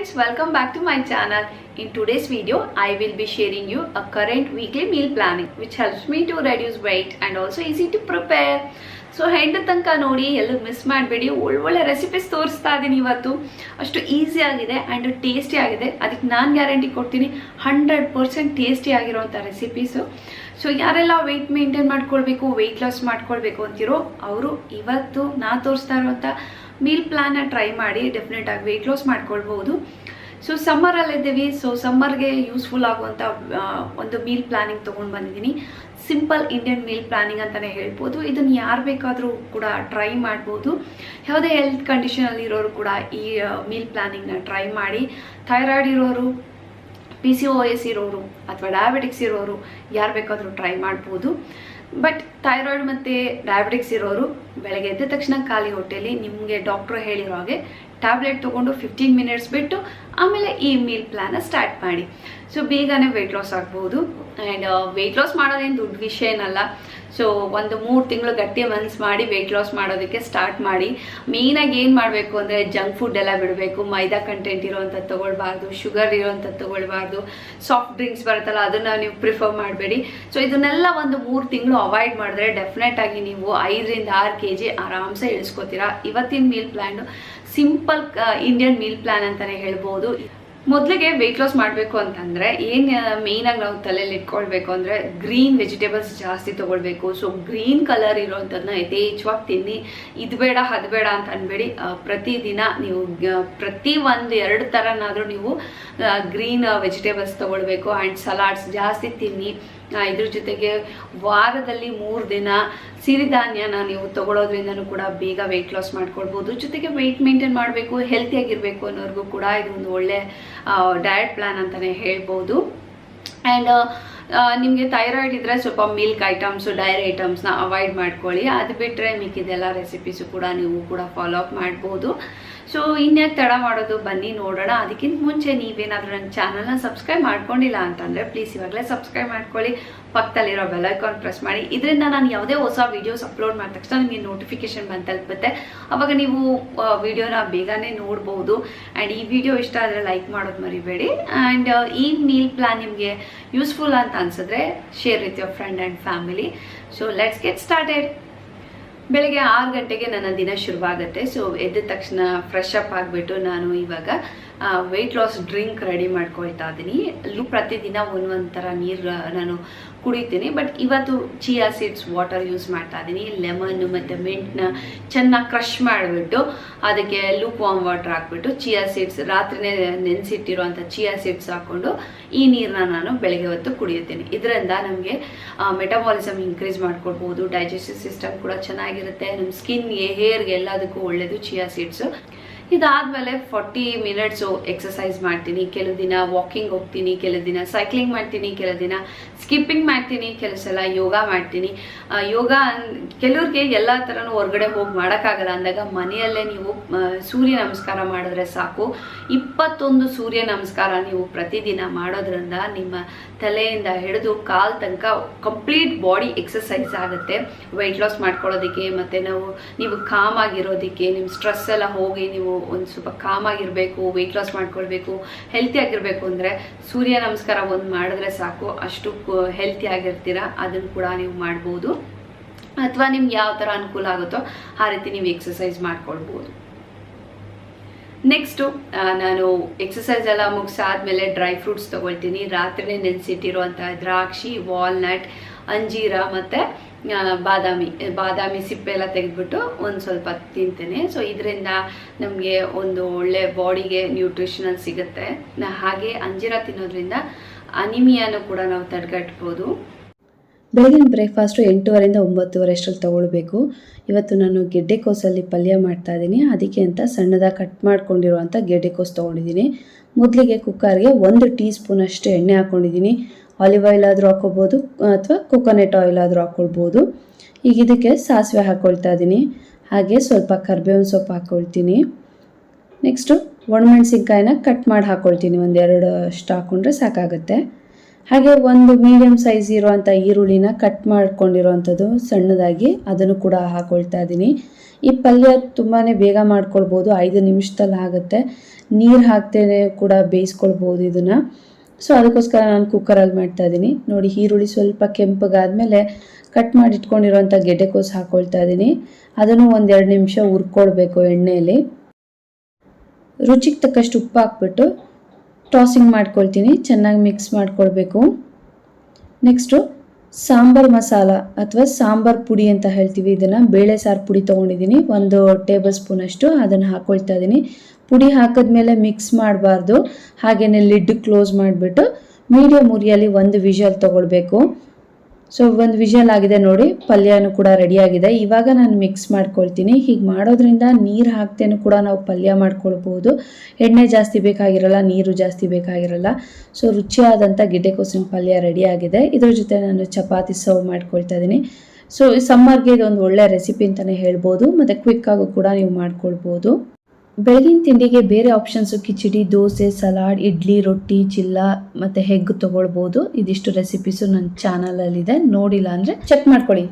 friends, welcome back to my channel. In today's video, I will be sharing you a current weekly meal planning which helps me to reduce weight and also easy to prepare. So ಹೆಂಡ ತನಕ ನೋಡಿ ಎಲ್ಲೂ miss ಮಾಡಬೇಡಿ. ಒಳ್ಳೆ recipes ತೋರಿಸ್ತಾ ಇದ್ದೀನಿ ಇವತ್ತು. ಅಷ್ಟು ಈಸಿ ಆಗಿದೆ ಆ್ಯಂಡ್ ಟೇಸ್ಟಿ ಆಗಿದೆ. ಅದಕ್ಕೆ ನಾನು ಗ್ಯಾರಂಟಿ ಕೊಡ್ತೀನಿ 100% ಟೇಸ್ಟಿ ಆಗಿರೋಂಥ ರೆಸಿಪೀಸು. ಸೊ ಯಾರೆಲ್ಲ ವೆಯ್ಟ್ ಮೇಂಟೈನ್ ಮಾಡ್ಕೊಳ್ಬೇಕು, ವೆಯ್ಟ್ ಲಾಸ್ ಮಾಡ್ಕೊಳ್ಬೇಕು ಅಂತಿರೋ ಅವರು ಇವತ್ತು ನಾನು ತೋರಿಸ್ತಾ ಇರುವಂಥ ಮೀಲ್ ಪ್ಲಾನ್ನ ಟ್ರೈ ಮಾಡಿ ಡೆಫಿನೆಟ್ ಆಗಿ ವೆಯ್ಟ್ ಲಾಸ್ ಮಾಡ್ಕೊಳ್ಬೋದು. ಸೊ ಸಮ್ಮರಲ್ಲಿದ್ದೀವಿ, ಸೊ ಸಮ್ಮರ್ಗೆ ಯೂಸ್ಫುಲ್ ಆಗುವಂಥ ಒಂದು ಮೀಲ್ ಪ್ಲಾನಿಂಗ್ ತೊಗೊಂಡು ಬಂದಿದ್ದೀನಿ. ಸಿಂಪಲ್ ಇಂಡಿಯನ್ ಮೀಲ್ ಪ್ಲಾನಿಂಗ್ ಅಂತಲೇ ಹೇಳ್ಬೋದು. ಇದನ್ನು ಯಾರು ಬೇಕಾದರೂ ಕೂಡ ಟ್ರೈ ಮಾಡ್ಬೋದು. ಯಾವುದೇ ಹೆಲ್ತ್ ಕಂಡೀಷನಲ್ಲಿ ಇರೋರು ಕೂಡ ಈ ಮೀಲ್ ಪ್ಲಾನಿಂಗ್ನ ಟ್ರೈ ಮಾಡಿ. ಥೈರಾಯ್ಡ್ ಇರೋರು, PCOS ಇರೋರು ಅಥವಾ ಡಯಾಬಿಟಿಕ್ಸ್ ಇರೋರು ಯಾರು ಬೇಕಾದರೂ ಟ್ರೈ ಮಾಡ್ಬೋದು. ಬಟ್ ಥೈರಾಯ್ಡ್ ಮತ್ತು ಡಯಾಬಿಟಿಕ್ಸ್ ಇರೋರು ಬೆಳಗ್ಗೆ ಎದ್ದ ತಕ್ಷಣ ಖಾಲಿ ಹೊಟ್ಟೆಯಲ್ಲಿ ನಿಮಗೆ ಡಾಕ್ಟ್ರು ಹೇಳಿರೋ ಹಾಗೆ ಟ್ಯಾಬ್ಲೆಟ್ ತೊಗೊಂಡು 15 ಮಿನಿಟ್ಸ್ ಬಿಟ್ಟು ಆಮೇಲೆ ಈ ಮೀಲ್ ಪ್ಲ್ಯಾನ ಸ್ಟಾರ್ಟ್ ಮಾಡಿ. ಸೊ ಬೇಗನೆ ವೆಯ್ಟ್ ಲಾಸ್ ಆಗ್ಬೋದು. ಆ್ಯಂಡ್ ವೆಯ್ಟ್ ಲಾಸ್ ಮಾಡೋದೇನು ದೊಡ್ಡ ವಿಷಯ ಏನಲ್ಲ. ಸೊ ಒಂದು 3 ತಿಂಗಳು ಗಟ್ಟಿ ಮನ್ಸು ಮಾಡಿ ವೆಯ್ಟ್ ಲಾಸ್ ಮಾಡೋದಕ್ಕೆ ಸ್ಟಾರ್ಟ್ ಮಾಡಿ. ಮೇಯ್ನಾಗಿ ಏನು ಮಾಡಬೇಕು ಅಂದರೆ ಜಂಕ್ ಫುಡ್ ಎಲ್ಲ ಬಿಡಬೇಕು. ಮೈದಾ ಕಂಟೆಂಟ್ ಇರೋವಂಥದ್ದು ತೊಗೊಳ್ಬಾರ್ದು, ಶುಗರ್ ಇರೋವಂಥದ್ದು ತೊಗೊಳ್ಬಾರ್ದು, ಸಾಫ್ಟ್ ಡ್ರಿಂಕ್ಸ್ ಬರುತ್ತಲ್ಲ ಅದನ್ನು ನೀವು ಪ್ರಿಫರ್ ಮಾಡಬೇಡಿ. ಸೊ ಇದನ್ನೆಲ್ಲ ಒಂದು 3 ತಿಂಗಳು ಅವಾಯ್ಡ್ ಮಾಡಿದ್ರೆ ಡೆಫಿನೆಟ್ ಆಗಿ ನೀವು 5 ರಿಂದ 6 kg ಆರಾಮ್ಸೆ ಇಳಿಸ್ಕೋತೀರಾ. ಇವತ್ತಿನ meal plan simple Indian meal plan ಅಂತಲೇ ಹೇಳ್ಬೋದು. ಮೊದಲಿಗೆ ವೆಯ್ಟ್ ಲಾಸ್ ಮಾಡಬೇಕು ಅಂತಂದರೆ ಏನು ಮೇಯ್ನಾಗಿ ನಾವು ತಲೆಯಲ್ಲಿ ಇಟ್ಕೊಳ್ಬೇಕು ಅಂದರೆ ಗ್ರೀನ್ ವೆಜಿಟೇಬಲ್ಸ್ ಜಾಸ್ತಿ ತೊಗೊಳ್ಬೇಕು. ಸೊ ಗ್ರೀನ್ ಕಲರ್ ಇರೋವಂಥದ್ದನ್ನ ಯಥೇಚ್ಛವಾಗಿ ತಿನ್ನಿ. ಇದು ಬೇಡ ಅದು ಬೇಡ ಅಂತ ಅನ್ಬೇಡಿ. ಪ್ರತಿದಿನ ನೀವು ಪ್ರತಿ 1-2 ಥರನಾದರೂ ನೀವು ಗ್ರೀನ್ ವೆಜಿಟೇಬಲ್ಸ್ ತೊಗೊಳ್ಬೇಕು. ಆ್ಯಂಡ್ ಸಲಾಡ್ಸ್ ಜಾಸ್ತಿ ತಿನ್ನಿ. ಇದ್ರ ಜೊತೆಗೆ ವಾರದಲ್ಲಿ 3 ದಿನ ಸಿರಿಧಾನ್ಯನ ನೀವು ತೊಗೊಳೋದ್ರಿಂದನೂ ಕೂಡ ಬೇಗ ವೆಯ್ಟ್ ಲಾಸ್ ಮಾಡ್ಕೊಳ್ಬೋದು. ಜೊತೆಗೆ ವೆಯ್ಟ್ ಮೇಂಟೈನ್ ಮಾಡಬೇಕು, ಹೆಲ್ತಿಯಾಗಿರಬೇಕು ಅನ್ನೋರ್ಗೂ ಕೂಡ ಇದೊಂದು ಒಳ್ಳೆ ಡಯಟ್ ಪ್ಲ್ಯಾನ್ ಅಂತಲೇ ಹೇಳ್ಬೋದು. ಆ್ಯಂಡ್ ನಿಮಗೆ ಥೈರಾಯ್ಡ್ ಇದ್ದರೆ ಸ್ವಲ್ಪ ಮಿಲ್ಕ್ ಐಟಮ್ಸು, ಡೈರಿ ಐಟಮ್ಸ್ನ ಅವಾಯ್ಡ್ ಮಾಡ್ಕೊಳ್ಳಿ. ಅದು ಬಿಟ್ಟರೆ ಮಿಕ್ಕಿದೆಲ್ಲ ರೆಸಿಪೀಸು ಕೂಡ ನೀವು ಕೂಡ ಫಾಲೋ ಅಪ್ ಮಾಡ್ಬೋದು. ಸೊ ಇನ್ಯಾಕೆ ತಡ ಮಾಡೋದು, ಬನ್ನಿ ನೋಡೋಣ. ಅದಕ್ಕಿಂತ ಮುಂಚೆ ನೀವೇನಾದರೂ ನನ್ನ ಚಾನಲ್ನ ಸಬ್ಸ್ಕ್ರೈಬ್ ಮಾಡ್ಕೊಂಡಿಲ್ಲ ಅಂತಂದರೆ ಪ್ಲೀಸ್ ಇವಾಗಲೇ ಸಬ್ಸ್ಕ್ರೈಬ್ ಮಾಡ್ಕೊಳ್ಳಿ. ಪಕ್ಕದಲ್ಲಿರೋ ಬೆಲ್ ಐಕಾನ್ ಪ್ರೆಸ್ ಮಾಡಿ. ಇದರಿಂದ ನಾನು ಯಾವುದೇ ಹೊಸ ವೀಡಿಯೋಸ್ ಅಪ್ಲೋಡ್ ಮಾಡಿದ ತಕ್ಷಣ ನಿಮಗೆ ನೋಟಿಫಿಕೇಶನ್ ಬಂದು ತಲುಪುತ್ತೆ. ಆವಾಗ ನೀವು ವಿಡಿಯೋನ ಬೇಗನೆ ನೋಡ್ಬೋದು. ಆ್ಯಂಡ್ ಈ ವಿಡಿಯೋ ಇಷ್ಟ ಆದರೆ ಲೈಕ್ ಮಾಡೋದು ಮರಿಬೇಡಿ. ಆ್ಯಂಡ್ ಈ ಮೀಲ್ ಪ್ಲ್ಯಾನ್ ನಿಮಗೆ ಯೂಸ್ಫುಲ್ ಅಂತ ಅನಿಸಿದ್ರೆ share with your friend and family. So let's get started. ಬೆಳಗ್ಗೆ 6 ಗಂಟೆಗೆ ನನ್ನ ದಿನ ಶುರುವಾಗುತ್ತೆ. ಸೊ ಎದ್ದ ತಕ್ಷಣ ಫ್ರೆಶ್ ಅಪ್ ಆಗಿಬಿಟ್ಟು ನಾನು ಇವಾಗ ವೆಯ್ಟ್ ಲಾಸ್ ಡ್ರಿಂಕ್ ರೆಡಿ ಮಾಡ್ಕೊಳ್ತಾ ಇದ್ದೀನಿ. ಪ್ರತಿದಿನ ಒಂದೊಂದು ಥರ ನೀರು ನಾನು ಕುಡಿತೀನಿ. ಬಟ್ ಇವತ್ತು ಚಿಯಾ ಸೀಡ್ಸ್ ವಾಟರ್ ಯೂಸ್ ಮಾಡ್ತಾ ಇದ್ದೀನಿ. ಲೆಮನ್ನು ಮತ್ತು ಮಿಂಟ್ನ ಚೆನ್ನಾಗಿ ಕ್ರಷ್ ಮಾಡಿಬಿಟ್ಟು ಅದಕ್ಕೆ ಲೂಪ್ ವಾರ್ಮ್ ವಾಟರ್ ಹಾಕ್ಬಿಟ್ಟು ಚಿಯಾ ಸೀಡ್ಸ್ ರಾತ್ರಿನೇ ನೆನೆಸಿಟ್ಟಿರುವಂಥ ಚಿಯಾ ಸೀಡ್ಸ್ ಹಾಕ್ಕೊಂಡು ಈ ನೀರನ್ನ ನಾನು ಬೆಳಗ್ಗೆ ಹೊತ್ತು ಕುಡಿಯುತ್ತೇನೆ. ಇದರಿಂದ ನಮಗೆ ಮೆಟಬಾಲಿಸಮ್ ಇನ್ಕ್ರೀಸ್ ಮಾಡ್ಕೊಳ್ಬೋದು. ಡೈಜೆಸ್ಟಿವ್ ಸಿಸ್ಟಮ್ ಕೂಡ ಚೆನ್ನಾಗಿರುತ್ತೆ. ನಮ್ಮ ಸ್ಕಿನ್ಗೆ, ಹೇರ್ಗೆ ಎಲ್ಲದಕ್ಕೂ ಒಳ್ಳೆಯದು ಚಿಯಾ ಸೀಡ್ಸು. ಇದಾದಮೇಲೆ 40 ಮಿನಿಟ್ಸು ಎಕ್ಸಸೈಸ್ ಮಾಡ್ತೀನಿ. ಕೆಲವು ದಿನ ವಾಕಿಂಗ್ ಹೋಗ್ತೀನಿ, ಕೆಲವು ದಿನ ಸೈಕ್ಲಿಂಗ್ ಮಾಡ್ತೀನಿ, ಕೆಲವು ದಿನ ಸ್ಕಿಪ್ಪಿಂಗ್ ಮಾಡ್ತೀನಿ, ಕೆಲವು ಸಲ ಯೋಗ ಮಾಡ್ತೀನಿ. ಯೋಗ ಕೆಲವ್ರಿಗೆ ಎಲ್ಲ ಥರನೂ ಹೊರಗಡೆ ಹೋಗಿ ಮಾಡೋಕ್ಕಾಗಲ್ಲ ಅಂದಾಗ ಮನೆಯಲ್ಲೇ ನೀವು ಸೂರ್ಯ ನಮಸ್ಕಾರ ಮಾಡಿದ್ರೆ ಸಾಕು. 21 ಸೂರ್ಯ ನಮಸ್ಕಾರ ನೀವು ಪ್ರತಿದಿನ ಮಾಡೋದ್ರಿಂದ ನಿಮ್ಮ ತಲೆಯಿಂದ ಹಿಡಿದು ಕಾಲು ತನಕ ಕಂಪ್ಲೀಟ್ ಬಾಡಿ ಎಕ್ಸಸೈಸ್ ಆಗುತ್ತೆ. ವೆಯ್ಟ್ ಲಾಸ್ ಮಾಡ್ಕೊಳ್ಳೋದಕ್ಕೆ ಮತ್ತು ನೀವು ಕಾಮ್ ಆಗಿರೋದಕ್ಕೆ, ನಿಮ್ಮ ಸ್ಟ್ರೆಸ್ ಎಲ್ಲ ಹೋಗಿ ನೀವು ಒಂದು ಸ್ವಲ್ಪ ಕಾಮ್ ಆಗಿರಬೇಕು, ವೆಯ್ಟ್ ಲಾಸ್ ಮಾಡ್ಕೊಳ್ಬೇಕು, ಹೆಲ್ತಿ ಆಗಿರಬೇಕು ಅಂದರೆ ಸೂರ್ಯ ನಮಸ್ಕಾರ ಒಂದು ಮಾಡಿದ್ರೆ ಸಾಕು. ಅಷ್ಟು ಹೆಲ್ತಿ ಆಗಿರ್ತೀರ. ಅದನ್ನು ಕೂಡ ನೀವು ಮಾಡ್ಬೋದು. ಅಥವಾ ನಿಮ್ಗೆ ಯಾವ ಥರ ಅನುಕೂಲ ಆಗುತ್ತೋ ಆ ರೀತಿ ನೀವು ಎಕ್ಸಸೈಸ್ ಮಾಡ್ಕೊಳ್ಬೋದು. ನೆಕ್ಸ್ಟು ನಾನು ಎಕ್ಸಸೈಸ್ ಎಲ್ಲ ಮುಗಿಸಾದ್ಮೇಲೆ ಡ್ರೈ ಫ್ರೂಟ್ಸ್ ತೊಗೊಳ್ತೀನಿ. ರಾತ್ರಿನೇ ನೆನೆಸಿಟ್ಟಿರುವಂಥ ದ್ರಾಕ್ಷಿ, ವಾಲ್ನಟ್, ಅಂಜೀರ ಮತ್ತು ಬಾದಾಮಿ ಸಿಪ್ಪೆ ಎಲ್ಲ ತೆಗೆದ್ಬಿಟ್ಟು ಒಂದು ಸ್ವಲ್ಪ ತಿಂತೇನೆ. ಸೊ ಇದರಿಂದ ನಮಗೆ ಒಂದು ಒಳ್ಳೆ ಬಾಡಿಗೆ ನ್ಯೂಟ್ರಿಷನಲ್ ಸಿಗುತ್ತೆ. ಹಾಗೆ ಅಂಜೀರ ತಿನ್ನೋದ್ರಿಂದ ಅನಿಮಿಯಾನು ಕೂಡ ನಾವು ತಡೆಗಟ್ಬೋದು. ಬೆಳಗಿನ ಬ್ರೇಕ್ಫಾಸ್ಟು 8:30ರಿಂದ 9:30 ಅಷ್ಟರಲ್ಲಿ ತೊಗೊಳ್ಬೇಕು. ಇವತ್ತು ನಾನು ಗೆಡ್ಡೆಕೋಸಲ್ಲಿ ಪಲ್ಯ ಮಾಡ್ತಾಯಿದ್ದೀನಿ. ಅದಕ್ಕೆ ಅಂತ ಸಣ್ಣದಾಗಿ ಕಟ್ ಮಾಡ್ಕೊಂಡಿರುವಂಥ ಗೆಡ್ಡೆಕೋಸು ತೊಗೊಂಡಿದ್ದೀನಿ. ಮೊದಲಿಗೆ ಕುಕ್ಕರ್ಗೆ 1 ಟೀ ಸ್ಪೂನ್ ಅಷ್ಟು ಎಣ್ಣೆ ಹಾಕ್ಕೊಂಡಿದ್ದೀನಿ. ಆಲಿವ್ ಆಯಿಲ್ ಆದರೂ ಹಾಕ್ಕೊಬೋದು ಅಥವಾ ಕೊಕೊನೆಟ್ ಆಯಿಲ್ ಆದರೂ ಹಾಕ್ಕೊಳ್ಬೋದು. ಈಗ ಇದಕ್ಕೆ ಸಾಸಿವೆ ಹಾಕ್ಕೊಳ್ತಾ ಇದ್ದೀನಿ. ಹಾಗೆ ಸ್ವಲ್ಪ ಕರಿಬೇವಿನ ಸೊಪ್ಪು ಹಾಕ್ಕೊಳ್ತೀನಿ. ನೆಕ್ಸ್ಟು ಒಣಮೆಣಸಿನ್ಕಾಯಿನ ಕಟ್ ಮಾಡಿ ಹಾಕ್ಕೊಳ್ತೀನಿ. 1-2 ಅಷ್ಟು ಹಾಕ್ಕೊಂಡ್ರೆ ಸಾಕಾಗುತ್ತೆ. ಹಾಗೆ ಒಂದು ಮೀಡಿಯಮ್ ಸೈಜ್ ಇರುವಂಥ ಈರುಳ್ಳಿನ ಕಟ್ ಮಾಡ್ಕೊಂಡಿರೋವಂಥದ್ದು ಸಣ್ಣದಾಗಿ ಅದನ್ನು ಕೂಡ ಹಾಕ್ಕೊಳ್ತಾ ಇದ್ದೀನಿ. ಈ ಪಲ್ಯ ತುಂಬಾ ಬೇಗ ಮಾಡ್ಕೊಳ್ಬೋದು, 5 ನಿಮಿಷದಲ್ಲಿ ಆಗುತ್ತೆ. ನೀರು ಹಾಕ್ತೇನೆ ಕೂಡ ಬೇಯಿಸ್ಕೊಳ್ಬೋದು ಇದನ್ನು. ಸೊ ಅದಕ್ಕೋಸ್ಕರ ನಾನು ಕುಕ್ಕರಲ್ಲಿ ಮಾಡ್ತಾ ಇದ್ದೀನಿ. ನೋಡಿ, ಈರುಳ್ಳಿ ಸ್ವಲ್ಪ ಕೆಂಪಗಾದ್ಮೇಲೆ ಕಟ್ ಮಾಡಿ ಇಟ್ಕೊಂಡಿರೋಂಥ ಗೆಡ್ಡೆಕೋಸು ಹಾಕ್ಕೊಳ್ತಾ ಇದ್ದೀನಿ. ಅದನ್ನು 1-2 ನಿಮಿಷ ಹುರ್ಕೊಳ್ಬೇಕು ಎಣ್ಣೆಯಲ್ಲಿ. ರುಚಿಗೆ ತಕ್ಕಷ್ಟು ಉಪ್ಪು ಹಾಕ್ಬಿಟ್ಟು ಟಾಸಿಂಗ್ ಮಾಡ್ಕೊಳ್ತೀನಿ, ಚೆನ್ನಾಗಿ ಮಿಕ್ಸ್ ಮಾಡ್ಕೊಳ್ಬೇಕು. ನೆಕ್ಸ್ಟು ಸಾಂಬಾರ್ ಮಸಾಲ ಅಥವಾ ಸಾಂಬಾರ್ ಪುಡಿ ಅಂತ ಹೇಳ್ತೀವಿ, ಇದನ್ನು ಬೇಳೆ ಸಾರು ಪುಡಿ ತೊಗೊಂಡಿದ್ದೀನಿ. 1 ಟೇಬಲ್ ಸ್ಪೂನ್ ಅಷ್ಟು ಅದನ್ನು ಹಾಕ್ಕೊಳ್ತಾ ಇದ್ದೀನಿ. ಪುಡಿ ಹಾಕಿದ್ಮೇಲೆ ಮಿಕ್ಸ್ ಮಾಡಬಾರ್ದು, ಹಾಗೆಯೇ ಲಿಡ್ ಕ್ಲೋಸ್ ಮಾಡಿಬಿಟ್ಟು ಮೀಡಿಯಮ್ ಉರಿಯಲ್ಲಿ 1 ವಿಷಲ್ ತೊಗೊಳ್ಬೇಕು. ಸೊ 1 ವಿಷಲ್ ಆಗಿದೆ ನೋಡಿ, ಪಲ್ಯನೂ ಕೂಡ ರೆಡಿಯಾಗಿದೆ. ಇವಾಗ ನಾನು ಮಿಕ್ಸ್ ಮಾಡ್ಕೊಳ್ತೀನಿ. ಹೀಗೆ ಮಾಡೋದ್ರಿಂದ ನೀರು ಹಾಕ್ತೇನೆ ಕೂಡ ನಾವು ಪಲ್ಯ ಮಾಡ್ಕೊಳ್ಬೋದು. ಎಣ್ಣೆ ಜಾಸ್ತಿ ಬೇಕಾಗಿರಲ್ಲ, ನೀರು ಜಾಸ್ತಿ ಬೇಕಾಗಿರಲ್ಲ. ಸೊ ರುಚಿಯಾದಂಥ ಗೆಡ್ಡೆಕೋಸಿನ ಪಲ್ಯ ರೆಡಿಯಾಗಿದೆ. ಇದ್ರ ಜೊತೆ ನಾನು ಚಪಾತಿ ಸರ್ವ್ ಮಾಡ್ಕೊಳ್ತಾ ಇದ್ದೀನಿ. ಸೊ ಸಮ್ಮರ್ಗೆ ಇದೊಂದು ಒಳ್ಳೆ ರೆಸಿಪಿ ಅಂತಲೇ ಹೇಳ್ಬೋದು, ಮತ್ತು ಕ್ವಿಕ್ಕಾಗೂ ಕೂಡ ನೀವು ಮಾಡ್ಕೊಳ್ಬೋದು. ಬೆಳಗಿನ ತಿಂಡಿಗೆ ಬೇರೆ ಆಪ್ಷನ್ಸು ಕಿಚಡಿ, ದೋಸೆ, ಸಲಾಡ್, ಇಡ್ಲಿ, ರೊಟ್ಟಿ, ಚಿಲ್ಲ ಮತ್ತು ಹೆಗ್ ತೊಗೊಳ್ಬೋದು. ಇದಿಷ್ಟು ರೆಸಿಪೀಸು ನನ್ನ ಚಾನಲಲ್ಲಿದೆ, ನೋಡಿಲ್ಲ ಅಂದರೆ ಚೆಕ್ ಮಾಡ್ಕೊಳ್ಳಿ.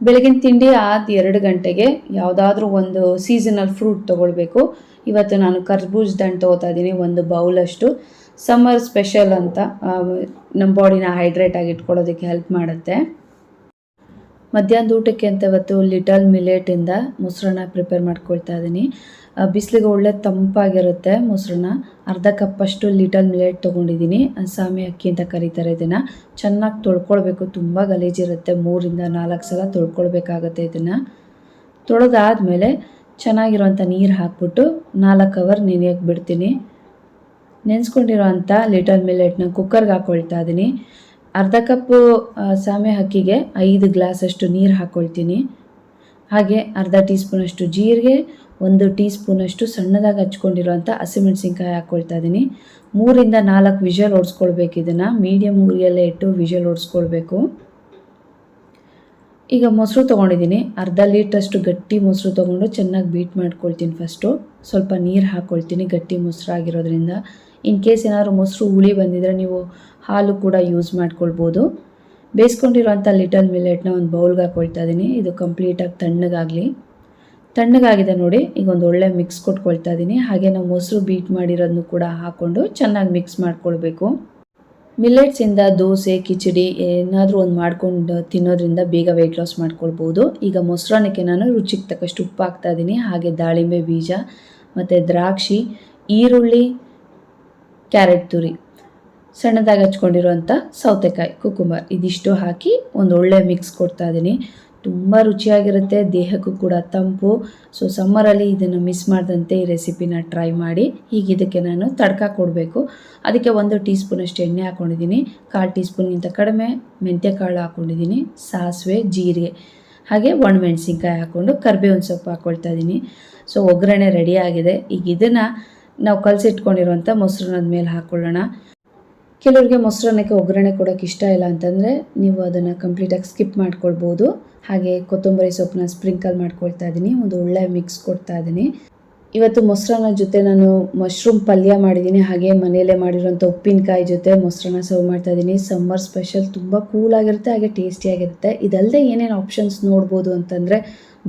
ಬೆಳಗಿನ ತಿಂಡಿ ಆದ 2 ಗಂಟೆಗೆ ಯಾವುದಾದ್ರೂ ಒಂದು ಸೀಸನಲ್ ಫ್ರೂಟ್ ತೊಗೊಳ್ಬೇಕು. ಇವತ್ತು ನಾನು ಕರ್ಬೂಜದ ಹಣ್ಣು ತೊಗೋತಾ ಇದ್ದೀನಿ, 1 ಬೌಲಷ್ಟು. ಸಮ್ಮರ್ ಸ್ಪೆಷಲ್ ಅಂತ ನಮ್ಮ ಬಾಡಿನ ಹೈಡ್ರೇಟ್ ಆಗಿ ಇಟ್ಕೊಳ್ಳೋದಕ್ಕೆ ಹೆಲ್ಪ್ ಮಾಡುತ್ತೆ. ಮಧ್ಯಾಹ್ನದ ಊಟಕ್ಕೆ ಅಂತ ಇವತ್ತು ಲಿಟಲ್ ಮಿಲೆಟಿಂದ ಮೊಸರನ್ನ ಪ್ರಿಪೇರ್ ಮಾಡ್ಕೊಳ್ತಾ ಇದ್ದೀನಿ. ಬಿಸಿಲಿಗೆ ಒಳ್ಳೆ ತಂಪಾಗಿರುತ್ತೆ ಮೊಸರನ್ನ. ಅರ್ಧ ಕಪ್ಪಷ್ಟು ಲಿಟಲ್ ಮಿಲೆಟ್ ತೊಗೊಂಡಿದ್ದೀನಿ. ಸಾಮೆ ಅಕ್ಕಿ ಅಂತ ಕರೀತಾರೆ ಇದನ್ನು. ಚೆನ್ನಾಗಿ ತೊಳ್ಕೊಳ್ಬೇಕು, ತುಂಬ ಗಲೀಜಿರುತ್ತೆ. 3-4 ಸಲ ತೊಳ್ಕೊಳ್ಬೇಕಾಗತ್ತೆ ಇದನ್ನು. ತೊಳೆದಾದ್ಮೇಲೆ ಚೆನ್ನಾಗಿರೋಂಥ ನೀರು ಹಾಕ್ಬಿಟ್ಟು 4 ಅವರ್ ನೆನೆಯೋಕ್ಕೆ ಬಿಡ್ತೀನಿ. ನೆನೆಸ್ಕೊಂಡಿರೋ ಅಂಥ ಲಿಟಲ್ ಮಿಲೆಟ್ನ ಕುಕ್ಕರ್ಗೆ ಹಾಕ್ಕೊಳ್ತಾ ಇದ್ದೀನಿ. ಅರ್ಧ ಕಪ್ಪು ಸಾಮೆ ಅಕ್ಕಿಗೆ 5 ಗ್ಲಾಸಷ್ಟು ನೀರು ಹಾಕ್ಕೊಳ್ತೀನಿ. ಹಾಗೆ ಅರ್ಧ ಟೀ ಸ್ಪೂನಷ್ಟು ಜೀರಿಗೆ, 1 ಟೀ ಸ್ಪೂನಷ್ಟು ಸಣ್ಣದಾಗಿ ಹಚ್ಕೊಂಡಿರೋಂಥ ಹಸಿಮೆಣಸಿನ್ಕಾಯಿ ಹಾಕ್ಕೊಳ್ತಾ ಇದ್ದೀನಿ. 3-4 ವಿಷಲ್ ಹೊಡ್ಸ್ಕೊಳ್ಬೇಕು. ಇದನ್ನು ಮೀಡಿಯಮ್ ಉರಿಯಲ್ಲೇ ಇಟ್ಟು ವಿಷಲ್ ಹೊಡ್ಸ್ಕೊಳ್ಬೇಕು. ಈಗ ಮೊಸರು ತೊಗೊಂಡಿದ್ದೀನಿ, ಅರ್ಧ ಲೀಟ್ರಷ್ಟು ಗಟ್ಟಿ ಮೊಸರು ತೊಗೊಂಡು ಚೆನ್ನಾಗಿ ಬೀಟ್ ಮಾಡ್ಕೊಳ್ತೀನಿ. ಫಸ್ಟು ಸ್ವಲ್ಪ ನೀರು ಹಾಕ್ಕೊಳ್ತೀನಿ, ಗಟ್ಟಿ ಮೊಸರು ಆಗಿರೋದ್ರಿಂದ. ಇನ್ ಕೇಸ್ ಏನಾದರೂ ಮೊಸರು ಹುಳಿ ಬಂದಿದ್ರೆ ನೀವು ಹಾಲು ಕೂಡ ಯೂಸ್ ಮಾಡ್ಕೊಳ್ಬೋದು. ಬೇಯಿಸ್ಕೊಂಡಿರೋಂಥ ಲಿಟಲ್ ಮಿಲೆಟ್ನ ಒಂದು ಬೌಲ್ಗೆ ಹಾಕ್ಕೊಳ್ತಾ ಇದ್ದೀನಿ. ಇದು ಕಂಪ್ಲೀಟಾಗಿ ತಣ್ಣಗಾಗಿದೆ ನೋಡಿ. ಈಗ ಒಂದು ಒಳ್ಳೆ ಮಿಕ್ಸ್ ಕೊಟ್ಕೊಳ್ತಾ ಇದ್ದೀನಿ. ಹಾಗೆ ನಾವು ಮೊಸರು ಬೀಟ್ ಮಾಡಿರೋದನ್ನು ಕೂಡ ಹಾಕ್ಕೊಂಡು ಚೆನ್ನಾಗಿ ಮಿಕ್ಸ್ ಮಾಡ್ಕೊಳ್ಬೇಕು. ಮಿಲೆಟ್ಸಿಂದ ದೋಸೆ, ಕಿಚಡಿ ಏನಾದರೂ ಒಂದು ಮಾಡ್ಕೊಂಡು ತಿನ್ನೋದ್ರಿಂದ ಬೇಗ ವೆಯ್ಟ್ ಲಾಸ್ ಮಾಡ್ಕೊಳ್ಬೋದು. ಈಗ ಮೊಸರನ್ನಕ್ಕೆ ನಾನು ರುಚಿಗೆ ತಕ್ಕಷ್ಟು ಉಪ್ಪು ಹಾಕ್ತಾ ಇದ್ದೀನಿ. ಹಾಗೆ ದಾಳಿಂಬೆ ಬೀಜ ಮತ್ತು ದ್ರಾಕ್ಷಿ, ಈರುಳ್ಳಿ, ಕ್ಯಾರೆಟ್ ತುರಿ, ಸಣ್ಣದಾಗಿ ಹಚ್ಕೊಂಡಿರೋಂಥ ಸೌತೆಕಾಯಿ, ಕುಕುಂಬರ್, ಇದಿಷ್ಟು ಹಾಕಿ ಒಂದು ಒಳ್ಳೆ ಮಿಕ್ಸ್ ಕೊಡ್ತಾ ಇದ್ದೀನಿ. ತುಂಬ ರುಚಿಯಾಗಿರುತ್ತೆ, ದೇಹಕ್ಕೂ ಕೂಡ ತಂಪು. ಸೊ ಸಮ್ಮರಲ್ಲಿ ಇದನ್ನು ಮಿಸ್ ಮಾಡದಂತೆ ಈ ರೆಸಿಪಿನ ಟ್ರೈ ಮಾಡಿ. ಹೀಗೆ ಇದಕ್ಕೆ ನಾನು ತಡ್ಕ ಕೊಡಬೇಕು. ಅದಕ್ಕೆ 1 ಟೀ ಸ್ಪೂನಷ್ಟು ಎಣ್ಣೆ ಹಾಕ್ಕೊಂಡಿದ್ದೀನಿ. 1/4 ಟೀ ಸ್ಪೂನ್ಗಿಂತ ಕಡಿಮೆ ಮೆಂತ್ಯಕಾಳು ಹಾಕ್ಕೊಂಡಿದ್ದೀನಿ, ಸಾಸಿವೆ, ಜೀರಿಗೆ, ಹಾಗೆ ಒಣಮೆಣಸಿನ್ಕಾಯಿ ಹಾಕ್ಕೊಂಡು ಕರಿಬೇವಿನ ಸೊಪ್ಪು ಹಾಕ್ಕೊಳ್ತಾ ಇದ್ದೀನಿ. ಸೊ ಒಗ್ಗರಣೆ ರೆಡಿಯಾಗಿದೆ. ಈಗ ಇದನ್ನು ನಾವು ಕಲಸಿಟ್ಕೊಂಡಿರೋಂಥ ಮೊಸರನ್ನದ ಮೇಲೆ ಹಾಕ್ಕೊಳ್ಳೋಣ. ಕೆಲವರಿಗೆ ಮೊಸರನ್ನಕ್ಕೆ ಒಗ್ಗರಣೆ ಕೊಡೋಕ್ಕೆ ಇಷ್ಟ ಇಲ್ಲ ಅಂತಂದರೆ ನೀವು ಅದನ್ನು ಕಂಪ್ಲೀಟಾಗಿ ಸ್ಕಿಪ್ ಮಾಡ್ಕೊಳ್ಬೋದು. ಹಾಗೆ ಕೊತ್ತಂಬರಿ ಸೊಪ್ಪನ್ನ ಸ್ಪ್ರಿಂಕಲ್ ಮಾಡ್ಕೊಳ್ತಾ ಇದ್ದೀನಿ. ಒಂದು ಒಳ್ಳೆ ಮಿಕ್ಸ್ ಕೊಡ್ತಾ ಇದ್ದೀನಿ. ಇವತ್ತು ಮೊಸರನ್ನ ಜೊತೆ ನಾನು ಮಶ್ರೂಮ್ ಪಲ್ಯ ಮಾಡಿದ್ದೀನಿ. ಹಾಗೆ ಮನೆಯಲ್ಲೇ ಮಾಡಿರೋಂಥ ಉಪ್ಪಿನಕಾಯಿ ಜೊತೆ ಮೊಸರನ್ನ ಸರ್ವ್ ಮಾಡ್ತಾ ಇದ್ದೀನಿ. ಸಮ್ಮರ್ ಸ್ಪೆಷಲ್, ತುಂಬ ಕೂಲಾಗಿರುತ್ತೆ, ಹಾಗೆ ಟೇಸ್ಟಿಯಾಗಿರುತ್ತೆ. ಇದಲ್ಲದೆ ಏನೇನು ಆಪ್ಷನ್ಸ್ ನೋಡ್ಬೋದು ಅಂತಂದರೆ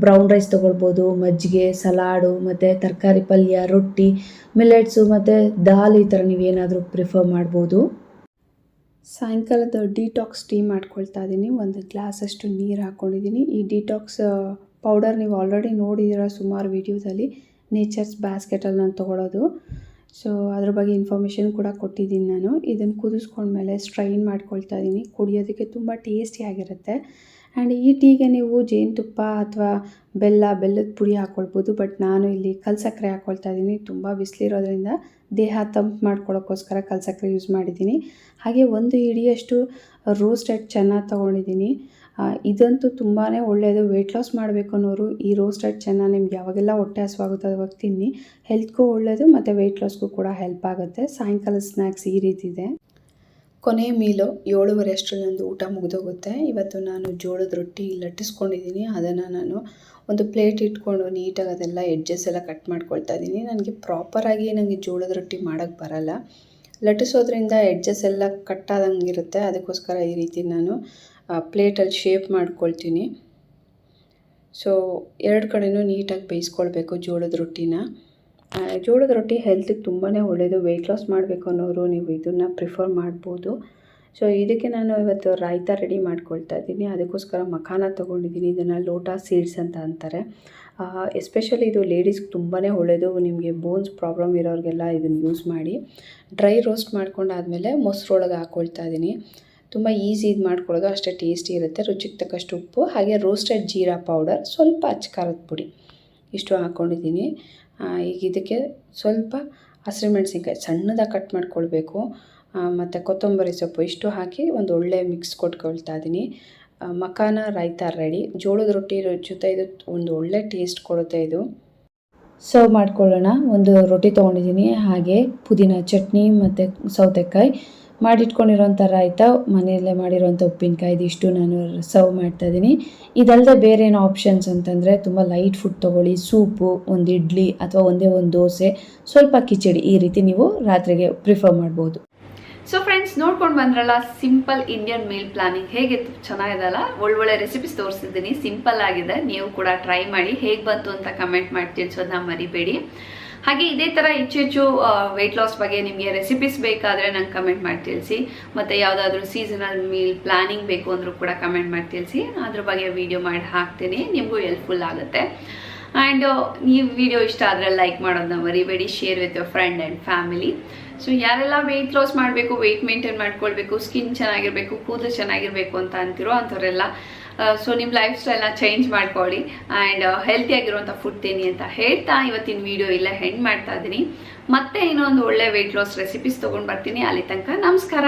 ಬ್ರೌನ್ ರೈಸ್ ತೊಗೊಳ್ಬೋದು, ಮಜ್ಜಿಗೆ, ಸಲಾಡು, ಮತ್ತು ತರಕಾರಿ ಪಲ್ಯ, ರೊಟ್ಟಿ, ಮಿಲೆಟ್ಸು ಮತ್ತು ದಾಲ್, ಈ ಥರ ನೀವೇನಾದರೂ ಪ್ರಿಫರ್ ಮಾಡ್ಬೋದು. ಸಾಯಂಕಾಲದ ಡಿಟಾಕ್ಸ್ ಟೀ ಮಾಡ್ಕೊಳ್ತಾ ಇದ್ದೀನಿ. 1 ಗ್ಲಾಸಷ್ಟು ನೀರು ಹಾಕ್ಕೊಂಡಿದ್ದೀನಿ. ಈ ಡಿಟಾಕ್ಸ್ ಪೌಡರ್ ನೀವು ಆಲ್ರೆಡಿ ನೋಡಿದ್ದೀರ ಸುಮಾರು ವೀಡಿಯೋದಲ್ಲಿ. ನೇಚರ್ಸ್ ಬ್ಯಾಸ್ಕೆಟಲ್ಲಿ ನಾನು ತೊಗೊಳೋದು. ಸೊ ಅದ್ರ ಬಗ್ಗೆ ಇನ್ಫಾರ್ಮೇಷನ್ ಕೂಡ ಕೊಟ್ಟಿದ್ದೀನಿ ನಾನು. ಇದನ್ನು ಕುದಿಸ್ಕೊಂಡ್ಮೇಲೆ ಸ್ಟ್ರೈನ್ ಮಾಡ್ಕೊಳ್ತಾ ಇದ್ದೀನಿ. ಕುಡಿಯೋದಕ್ಕೆ ತುಂಬ ಟೇಸ್ಟಿಯಾಗಿರುತ್ತೆ. ಆ್ಯಂಡ್ ಈ ಟೀಗೆ ನೀವು ಜೇನುತುಪ್ಪ ಅಥವಾ ಬೆಲ್ಲದ ಪುಡಿ ಹಾಕ್ಕೊಳ್ಬೋದು. ಬಟ್ ನಾನು ಇಲ್ಲಿ ಕಲ್ಸಕ್ಕರೆ ಹಾಕ್ಕೊಳ್ತಾ ಇದ್ದೀನಿ. ತುಂಬ ಬಿಸಿಲಿರೋದ್ರಿಂದ ದೇಹ ತಂಪು ಮಾಡ್ಕೊಳ್ಳೋಕ್ಕೋಸ್ಕರ ಕಲ್ಸಕ್ಕರೆ ಯೂಸ್ ಮಾಡಿದ್ದೀನಿ. ಹಾಗೆ 1 ಹಿಡಿಯಷ್ಟು ರೋಸ್ಟೆಡ್ ಚೆನ್ನ ತೊಗೊಂಡಿದ್ದೀನಿ. ಇದಂತೂ ತುಂಬಾ ಒಳ್ಳೆಯದು. ವೆಯ್ಟ್ ಲಾಸ್ ಮಾಡಬೇಕು ಅನ್ನೋರು ಈ ರೋಸ್ಟೆಡ್ ಚೆನ್ನ ನಿಮ್ಗೆ ಯಾವಾಗೆಲ್ಲ ಹೊಟ್ಟೆ ಹಸುವಾಗುತ್ತೆ ಅವಾಗ ತಿನ್ನಿ. ಹೆಲ್ತ್ಗೂ ಒಳ್ಳೆಯದು ಮತ್ತು ವೆಯ್ಟ್ ಲಾಸ್ಗೂ ಕೂಡ ಹೆಲ್ಪ್ ಆಗುತ್ತೆ. ಸಾಯಂಕಾಲದ ಸ್ನ್ಯಾಕ್ಸ್ ಈ ರೀತಿ ಇದೆ. ಕೊನೆಯ ಮೀಲು 7:30 ಅಷ್ಟರಲ್ಲಿ ನಂದು ಊಟ ಮುಗಿದೋಗುತ್ತೆ. ಇವತ್ತು ನಾನು ಜೋಳದ ರೊಟ್ಟಿ ಲಟ್ಟಿಸ್ಕೊಂಡಿದ್ದೀನಿ. ಅದನ್ನು ನಾನು ಒಂದು ಪ್ಲೇಟ್ ಇಟ್ಕೊಂಡು ನೀಟಾಗಿ ಅದೆಲ್ಲ ಎಡ್ಜಸ್ ಎಲ್ಲ ಕಟ್ ಮಾಡ್ಕೊಳ್ತಾ ಇದ್ದೀನಿ. ನನಗೆ ಪ್ರಾಪರಾಗಿ ನನಗೆ ಜೋಳದ ರೊಟ್ಟಿ ಮಾಡೋಕ್ಕೆ ಬರಲ್ಲ. ಲಟ್ಟಿಸೋದ್ರಿಂದ ಎಡ್ಜಸ್ ಎಲ್ಲ ಕಟ್ಟಾದಂಗೆ ಇರುತ್ತೆ. ಅದಕ್ಕೋಸ್ಕರ ಈ ರೀತಿ ನಾನು ಪ್ಲೇಟಲ್ಲಿ ಶೇಪ್ ಮಾಡ್ಕೊಳ್ತೀನಿ. ಸೊ ಎರಡು ಕಡೆಯೂ ನೀಟಾಗಿ ಬೇಯಿಸ್ಕೊಳ್ಬೇಕು ಜೋಳದ ರೊಟ್ಟಿನ. ಜೋಳದ ರೊಟ್ಟಿ ಹೆಲ್ತಿಗೆ ತುಂಬಾ ಒಳ್ಳೆಯದು. ವೆಯ್ಟ್ ಲಾಸ್ ಮಾಡಬೇಕು ಅನ್ನೋರು ನೀವು ಇದನ್ನು ಪ್ರಿಫರ್ ಮಾಡ್ಬೋದು. ಸೊ ಇದಕ್ಕೆ ನಾನು ಇವತ್ತು ರಾಯ್ತ ರೆಡಿ ಮಾಡ್ಕೊಳ್ತಾ ಇದ್ದೀನಿ. ಅದಕ್ಕೋಸ್ಕರ ಮಖಾನ ತೊಗೊಂಡಿದ್ದೀನಿ. ಇದನ್ನು ಲೋಟಸ್ ಸೀಡ್ಸ್ ಅಂತ ಅಂತಾರೆ. ಎಸ್ಪೆಷಲಿ ಇದು ಲೇಡೀಸ್ಗೆ ತುಂಬಾ ಒಳ್ಳೆಯದು. ನಿಮಗೆ ಬೋನ್ಸ್ ಪ್ರಾಬ್ಲಮ್ ಇರೋರಿಗೆಲ್ಲ ಇದನ್ನು ಯೂಸ್ ಮಾಡಿ. ಡ್ರೈ ರೋಸ್ಟ್ ಮಾಡ್ಕೊಂಡಾದಮೇಲೆ ಮೊಸರೊಳಗೆ ಹಾಕ್ಕೊಳ್ತಾ ಇದ್ದೀನಿ. ತುಂಬ ಈಸಿ ಇದು ಮಾಡ್ಕೊಳ್ಳೋದು, ಅಷ್ಟೇ ಟೇಸ್ಟಿ ಇರುತ್ತೆ. ರುಚಿಗೆ ತಕ್ಕಷ್ಟು ಉಪ್ಪು, ಹಾಗೆ ರೋಸ್ಟೆಡ್ ಜೀರಾ ಪೌಡರ್, ಸ್ವಲ್ಪ ಅಚ್ಚಕಾರದ ಪುಡಿ ಇಷ್ಟು ಹಾಕ್ಕೊಂಡಿದ್ದೀನಿ. ಈಗ ಇದಕ್ಕೆ ಸ್ವಲ್ಪ ಹಸಿರುಮೆಣಸಿನ್ಕಾಯಿ ಸಣ್ಣದಾಗಿ ಕಟ್ ಮಾಡ್ಕೊಳ್ಬೇಕು, ಮತ್ತು ಕೊತ್ತಂಬರಿ ಸೊಪ್ಪು ಇಷ್ಟು ಹಾಕಿ ಒಂದು ಒಳ್ಳೆ ಮಿಕ್ಸ್ ಕೊಟ್ಕೊಳ್ತಾ ಇದ್ದೀನಿ. ಮಖಾನ ರಾಯ್ತ ರೆಡಿ. ಜೋಳದ ರೊಟ್ಟಿ ಜೊತೆ ಇದು ಒಂದು ಒಳ್ಳೆ ಟೇಸ್ಟ್ ಕೊಡುತ್ತೆ. ಇದು ಸರ್ವ್ ಮಾಡ್ಕೊಳ್ಳೋಣ. ಒಂದು ರೊಟ್ಟಿ ತೊಗೊಂಡಿದ್ದೀನಿ, ಹಾಗೆ ಪುದೀನ ಚಟ್ನಿ ಮತ್ತು ಸೌತೆಕಾಯಿ, ಮಾಡಿಟ್ಕೊಂಡಿರೋಂಥ ರಾಯ್ತ, ಮನೆಯಲ್ಲೇ ಮಾಡಿರೋಂಥ ಉಪ್ಪಿನಕಾಯಿ, ಇದಿಷ್ಟು ನಾನು ಸರ್ವ್ ಮಾಡ್ತಾಯಿದ್ದೀನಿ. ಇದಲ್ಲದೆ ಬೇರೆ ಏನೋ ಆಪ್ಷನ್ಸ್ ಅಂತಂದರೆ ತುಂಬ ಲೈಟ್ ಫುಡ್ ತೊಗೊಳ್ಳಿ. ಸೂಪು, ಒಂದು ಇಡ್ಲಿ ಅಥವಾ ಒಂದೇ ಒಂದು ದೋಸೆ, ಸ್ವಲ್ಪ ಕಿಚಡಿ, ಈ ರೀತಿ ನೀವು ರಾತ್ರಿಗೆ ಪ್ರಿಫರ್ ಮಾಡ್ಬೋದು. ಸೊ ಫ್ರೆಂಡ್ಸ್, ನೋಡ್ಕೊಂಡು ಬಂದ್ರಲ್ಲ ಸಿಂಪಲ್ ಇಂಡಿಯನ್ ಮೀಲ್ ಪ್ಲಾನಿಂಗ್ ಹೇಗಿತ್ತು, ಚೆನ್ನಾಗಿದಲ್ಲ. ಒಳ್ಳೊಳ್ಳೆ ರೆಸಿಪೀಸ್ ತೋರಿಸಿದ್ದೀನಿ, ಸಿಂಪಲ್ ಆಗಿದೆ. ನೀವು ಕೂಡ ಟ್ರೈ ಮಾಡಿ, ಹೇಗೆ ಬಂತು ಅಂತ ಕಮೆಂಟ್ ಮಾಡಿ ತಿಳಿಸೋದನ್ನ ಮರಿಬೇಡಿ. ಹಾಗೆ ಇದೇ ಥರ ಹೆಚ್ಚು ವೆಯ್ಟ್ ಲಾಸ್ ಬಗ್ಗೆ ನಿಮಗೆ ರೆಸಿಪೀಸ್ ಬೇಕಾದರೆ ನಂಗೆ ಕಮೆಂಟ್ ಮಾಡಿ ತಿಳಿಸಿ. ಮತ್ತು ಯಾವುದಾದ್ರೂ ಸೀಸನಲ್ ಮೀಲ್ ಪ್ಲಾನಿಂಗ್ ಬೇಕು ಅಂದರೂ ಕೂಡ ಕಮೆಂಟ್ ಮಾಡಿ ತಿಳಿಸಿ. ಅದ್ರ ಬಗ್ಗೆ ವಿಡಿಯೋ ಮಾಡಿ ಹಾಕ್ತೀನಿ, ನಿಮಗೂ ಹೆಲ್ಪ್ಫುಲ್ ಆಗುತ್ತೆ. ಆ್ಯಂಡ್ ಈ ವಿಡಿಯೋ ಇಷ್ಟ ಆದರೆ ಲೈಕ್ ಮಾಡೋದನ್ನ ಮರಿಬೇಡಿ. Share with your friend and family. So ಯಾರೆಲ್ಲ ವೆಯ್ಟ್ ಲಾಸ್ ಮಾಡಬೇಕು, ವೆಯ್ಟ್ ಮೇಂಟೈನ್ ಮಾಡ್ಕೊಳ್ಬೇಕು, ಸ್ಕಿನ್ ಚೆನ್ನಾಗಿರಬೇಕು, ಕೂದಲು ಚೆನ್ನಾಗಿರಬೇಕು ಅಂತ ಅಂತಿರೋ ಅಂಥವರೆಲ್ಲ ಸೊ ನಿಮ್ಮ ಲೈಫ್ ಸ್ಟೈಲ್ನ ಚೇಂಜ್ ಮಾಡ್ಕೊಳ್ಳಿ ಆ್ಯಂಡ್ ಹೆಲ್ತಿಯಾಗಿರುವಂಥ ಫುಡ್ ತಿನ್ನಿ ಅಂತ ಹೇಳ್ತಾ ಇವತ್ತಿನ ವಿಡಿಯೋ ಇಲ್ಲ ಹೆಂಡ್ ಮಾಡ್ತಾ ಇದ್ದೀನಿ. ಮತ್ತೆ ಇನ್ನೊಂದು ಒಳ್ಳೆ ವೆಯ್ಟ್ ಲಾಸ್ ರೆಸಿಪೀಸ್ ತೊಗೊಂಡು ಬರ್ತೀನಿ. ಅಲ್ಲಿ ತನಕ ನಮಸ್ಕಾರ.